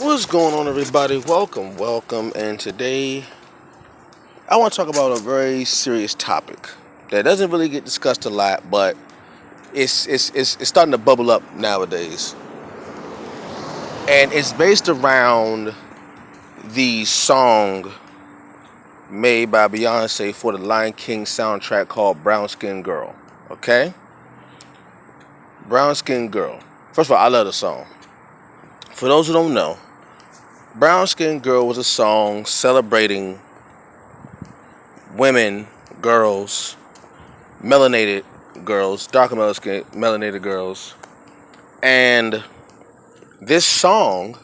What's going on, everybody? Welcome. And today I want to talk about a very serious topic that doesn't really get discussed a lot, but it's starting to bubble up nowadays. And it's based around the song made by Beyoncé for the Lion King soundtrack called Brown Skin Girl. Okay? Brown Skin Girl. First of all, I love the song. For those who don't know, Brown Skin Girl was a song celebrating women, girls, melanated girls, darker melanated girls. And this song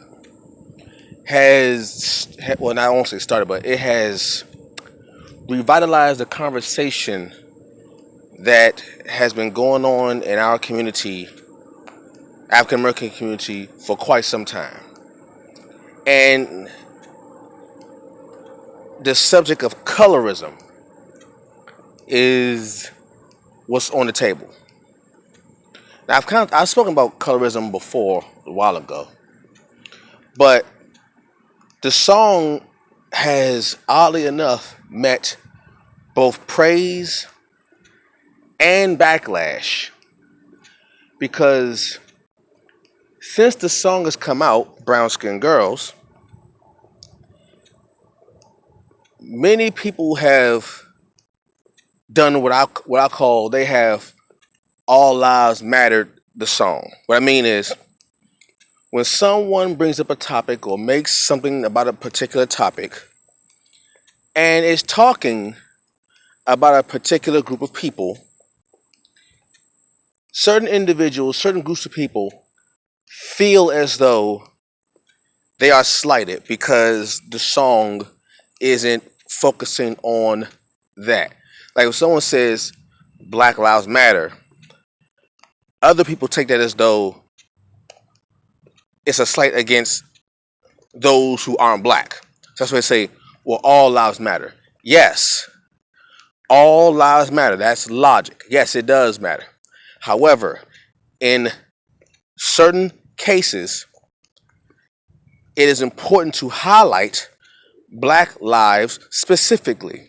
well, not only started, but it has revitalized the conversation that has been going on in our community, African American community, for quite some time. And the subject of colorism is what's on the table. Now, I've spoken about colorism before a while ago, but the song has, oddly enough, met both praise and backlash, because since the song has come out, Brown Skin Girls, many people have done what I call, they have all lives mattered the song. What I mean is, when someone brings up a topic or makes something about a particular topic and is talking about a particular group of people, certain individuals, certain groups of people feel as though they are slighted because the song isn't focusing on that. Like if someone says Black Lives Matter, other people take that as though it's a slight against those who aren't black. So that's why they say, well, all lives matter. Yes, all lives matter. That's logic. Yes, it does matter. However, in certain cases, it is important to highlight black lives specifically.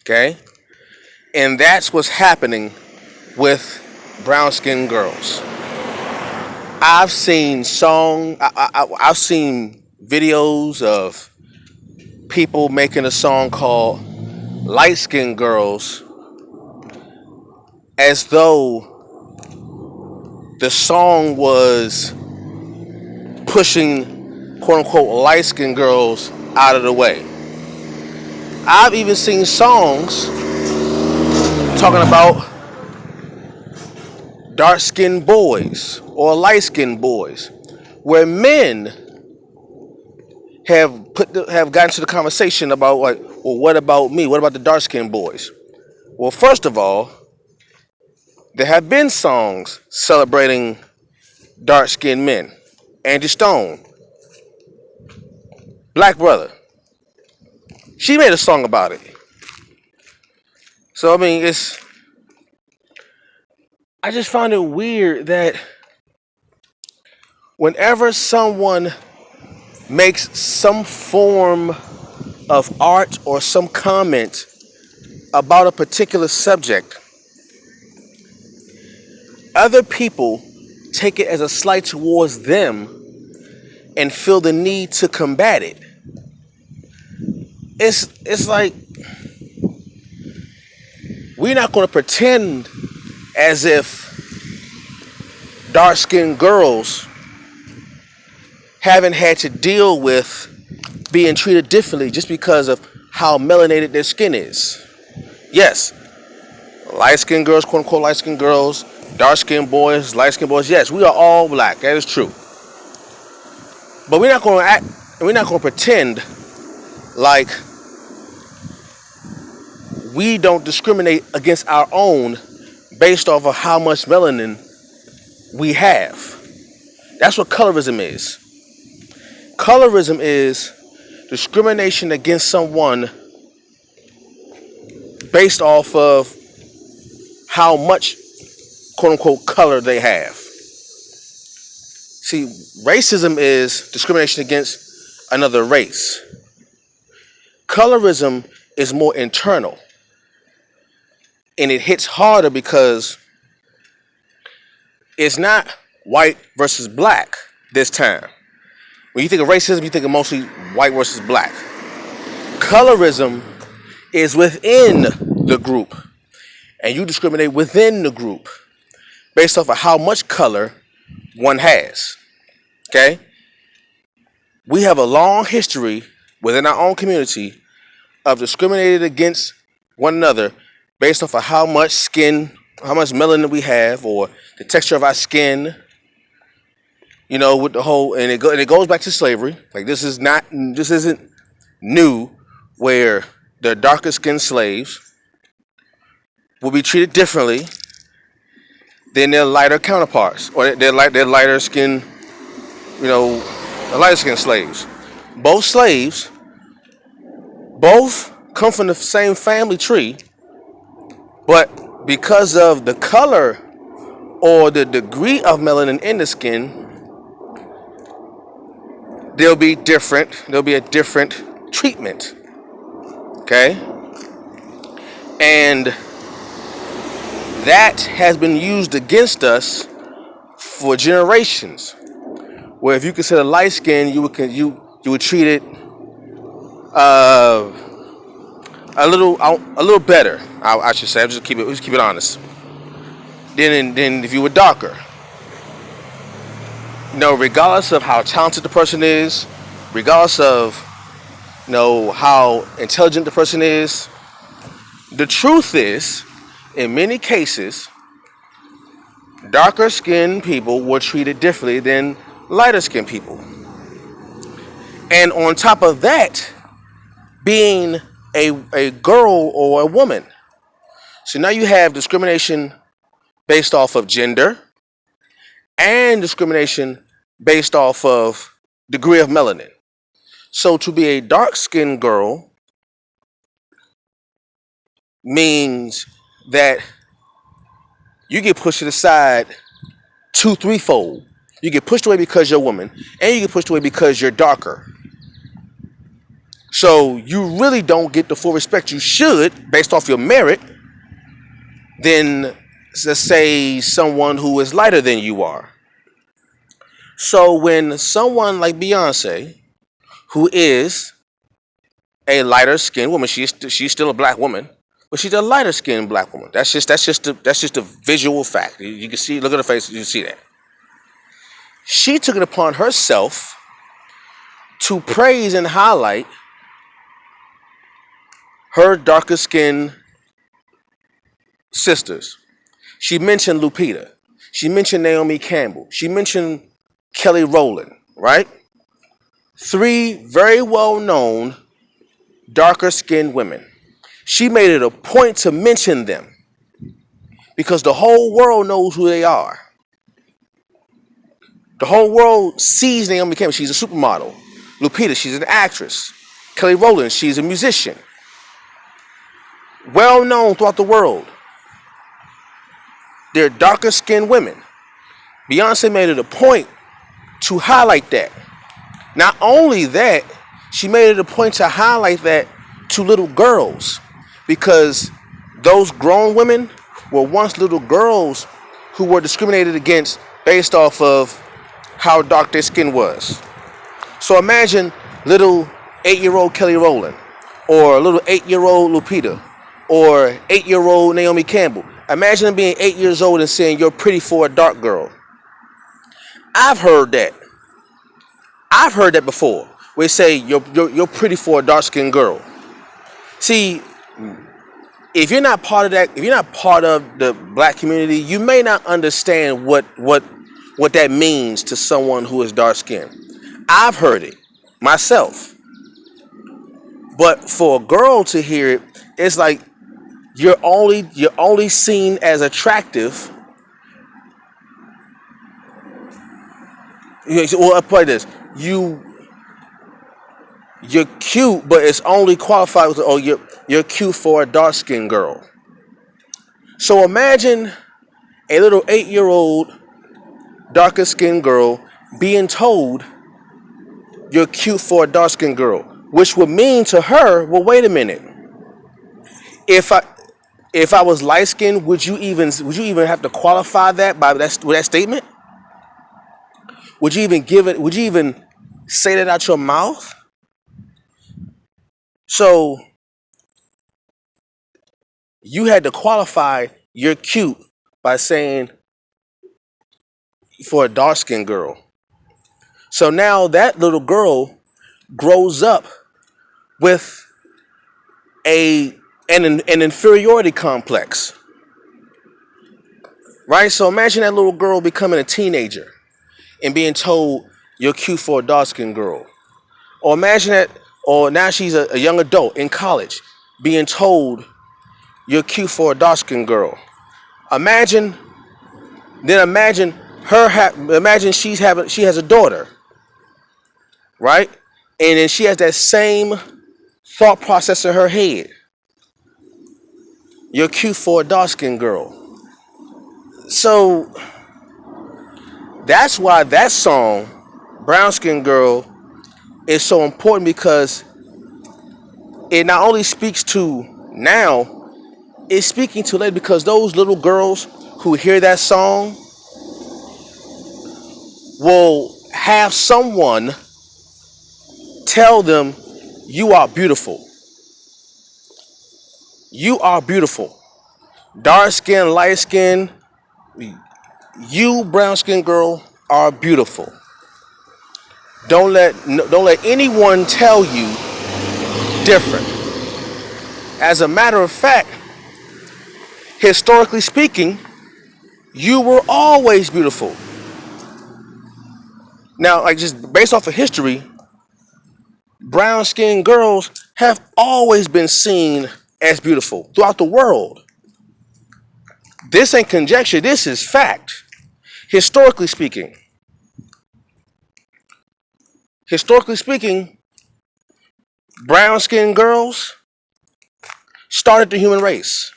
Okay? And that's what's happening with brown skinned girls. I've seen I've seen videos of people making a song called Light Skinned Girls as though the song was pushing quote unquote light skinned girls out of the way. I've even seen songs talking about dark skinned boys or light skinned boys, where men have gotten to the conversation about, like, well, what about me? What about the dark skinned boys? Well, first of all, there have been songs celebrating dark skinned men. Angie Stone, Black Brother, she made a song about it. So I mean, I just find it weird that whenever someone makes some form of art or some comment about a particular subject, other people take it as a slight towards them and feel the need to combat it. It's like, we're not going to pretend as if dark-skinned girls haven't had to deal with being treated differently just because of how melanated their skin is. Yes, light-skinned girls, quote-unquote light-skinned girls, dark-skinned boys, light-skinned boys, yes, we are all black. That is true. But we're not going to pretend like we don't discriminate against our own based off of how much melanin we have. That's what colorism is. Colorism is discrimination against someone based off of how much quote unquote color they have. See, racism is discrimination against another race. Colorism is more internal, and it hits harder because it's not white versus black this time. When you think of racism, you think of mostly white versus black. Colorism is within the group, and you discriminate within the group based off of how much color one has. Okay? We have a long history within our own community of discriminating against one another based off of how much skin, how much melanin we have, or the texture of our skin. You know, with the whole, and it goes back to slavery. Like this isn't new, where the darker skinned slaves will be treated differently than their lighter counterparts, or their lighter skin, the lighter skinned slaves. Both slaves, both come from the same family tree, but because of the color or the degree of melanin in the skin, there'll be a different treatment. Okay? And that has been used against us for generations. Where if you consider light skin, you would treat it a little better. I should say. Just keep it honest. Then if you were darker, regardless of how talented the person is, regardless of how intelligent the person is, the truth is, in many cases, darker skinned people were treated differently than lighter skinned people. And on top of that, being a girl or a woman. So now you have discrimination based off of gender and discrimination based off of degree of melanin. So to be a dark-skinned girl means that you get pushed to the side 2-3-fold. You get pushed away because you're a woman, and you get pushed away because you're darker. So you really don't get the full respect you should based off your merit than, let's say, someone who is lighter than you are. So when someone like Beyoncé, who is a lighter skinned woman, she's still a black woman, but she's a lighter skinned black woman. That's just a visual fact. You can see, look at her face, you can see that. She took it upon herself to praise and highlight her darker skinned sisters. She mentioned Lupita. She mentioned Naomi Campbell. She mentioned Kelly Rowland, right? 3 very well-known darker skinned women. She made it a point to mention them because the whole world knows who they are. The whole world sees Naomi Campbell. She's a supermodel. Lupita, she's an actress. Kelly Rowland, she's a musician. Well known throughout the world. They're darker skinned women. Beyonce made it a point to highlight that. Not only that, she made it a point to highlight that to little girls, because those grown women were once little girls who were discriminated against based off of how dark their skin was. So imagine little 8-year-old Kelly Rowland, or little 8-year-old Lupita, or 8-year-old Naomi Campbell. Imagine them being 8 years old and saying, "You're pretty for a dark girl." I've heard that. I've heard that before. Where they say you're pretty for a dark-skinned girl. See, if you're not part of that, if you're not part of the black community, you may not understand what that means to someone who is dark-skinned. I've heard it myself. But for a girl to hear it, it's like you're only seen as attractive. Well, I'll play this. You're cute, but it's only qualified with, oh, you're cute for a dark-skinned girl. So imagine a little 8-year-old darker-skinned girl being told you're cute for a dark skinned girl, which would mean to her, well, wait a minute. If I if I was light skinned, would you even have to qualify that by that statement? Would you even give it? Would you even say that out your mouth? So you had to qualify you're cute by saying for a dark skinned girl. So now that little girl grows up with a an inferiority complex, right? So imagine that little girl becoming a teenager and being told you're cute for a dark skinned girl. Or imagine that, or now she's a young adult in college being told you're cute for a dark skinned girl. Imagine, imagine imagine she has a daughter, right? And then she has that same thought process in her head. You're cute for a dark skinned girl. So that's why that song, Brown Skin Girl, is so important because it not only speaks to now, it's speaking to later because those little girls who hear that song will have someone tell them, you are beautiful. You are beautiful. Dark skin, light skin, you brown skin girl are beautiful. Don't let anyone tell you different. As a matter of fact, historically speaking, you were always beautiful. Now, like just based off of history, brown skinned girls have always been seen as beautiful throughout the world. This ain't conjecture, this is fact. Historically speaking. Historically speaking, brown skinned girls started the human race.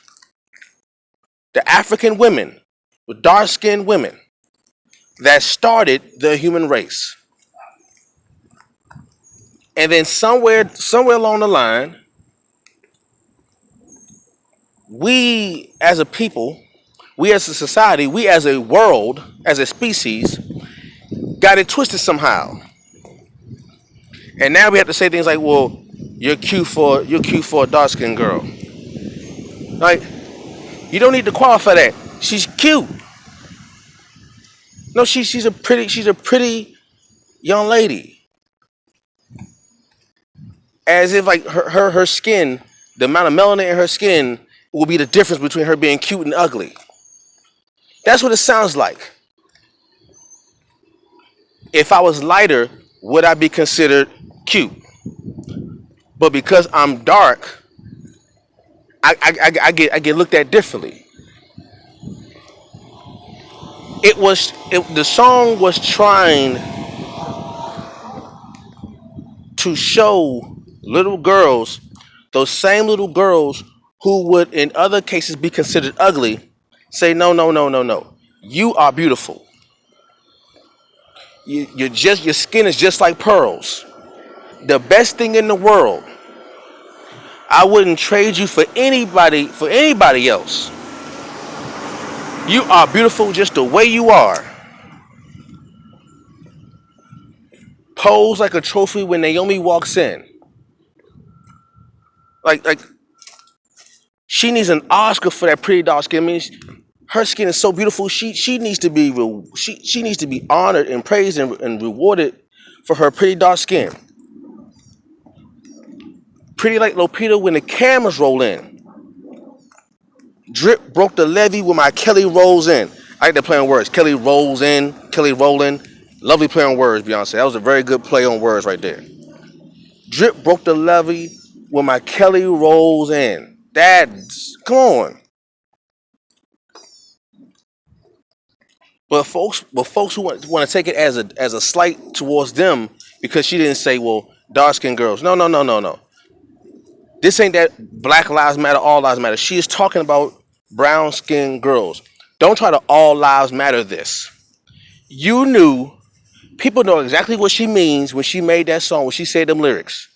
The African women, the dark skinned women that started the human race. And then somewhere along the line, we as a people, we as a society, we as a world, as a species, got it twisted somehow. And now we have to say things like, well, you're cute for a dark skinned girl. Like, you don't need to qualify that. She's cute. No, she's a pretty young lady. As if like her skin, the amount of melanin in her skin will be the difference between her being cute and ugly. That's what it sounds like. If I was lighter, would I be considered cute? But because I'm dark, I get looked at differently. The song was trying to show little girls, those same little girls who would in other cases be considered ugly, say no, no, no, no, no. You are beautiful. Your skin is just like pearls. The best thing in the world. I wouldn't trade you for anybody else. You are beautiful just the way you are. Pose like a trophy when Naomi walks in. Like she needs an Oscar for that pretty dark skin. I mean, her skin is so beautiful. She needs to be she needs to be honored and praised and rewarded for her pretty dark skin. Pretty like Lupita when the cameras roll in. Drip broke the levee when my Kelly rolls in. I like that play on words. Kelly rolls in, Kelly rolling. Lovely play on words, Beyonce. That was a very good play on words right there. Drip broke the levee when my Kelly rolls in. That's come on. But folks who want to take it as a slight towards them because she didn't say, well, dark skinned girls. No, no, no, no, no. This ain't that Black Lives Matter, All Lives Matter. She is talking about brown skinned girls. Don't try to all lives matter this. You knew People know exactly what she means when she made that song, when she said them lyrics.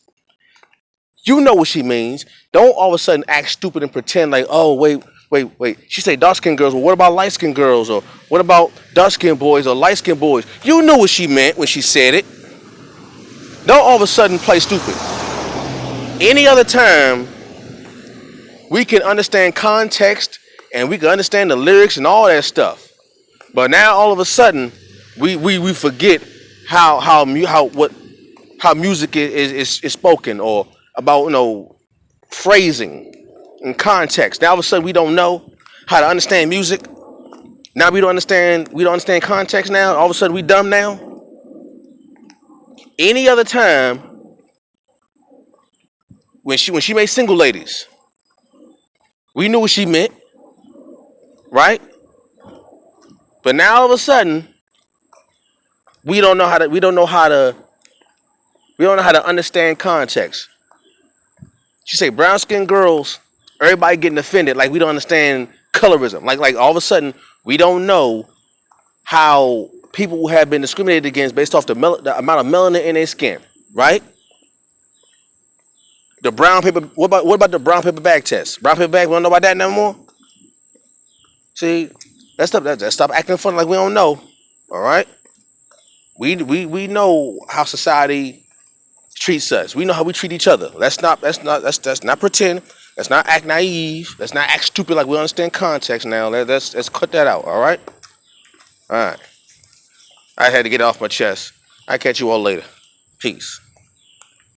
You know what she means. Don't all of a sudden act stupid and pretend like, oh, wait. She say dark skinned girls. Well, what about light skinned girls? Or what about dark skinned boys or light skinned boys? You knew what she meant when she said it. Don't all of a sudden play stupid. Any other time, we can understand context and we can understand the lyrics and all that stuff. But now all of a sudden, we forget how music is spoken, or about phrasing and context. Now all of a sudden we don't know how to understand music. Now we don't understand context. Now all of a sudden we dumb now. Any other time when she made single ladies, we knew what she meant, right? But now all of a sudden we don't know how to understand context. She say brown skinned girls, everybody getting offended like we don't understand colorism. Like all of a sudden we don't know how people who have been discriminated against based off the amount of melanin in their skin, right? The brown paper. What about the brown paper bag test? Brown paper bag. We don't know about that no more. See, let's stop acting funny like we don't know. All right. We know how society treats us. We know how we treat each other. Let's not pretend. Let's not act naive. Let's not act stupid like we understand context now. Let's cut that out. All right. All right. I had to get it off my chest. I'll catch you all later. Peace.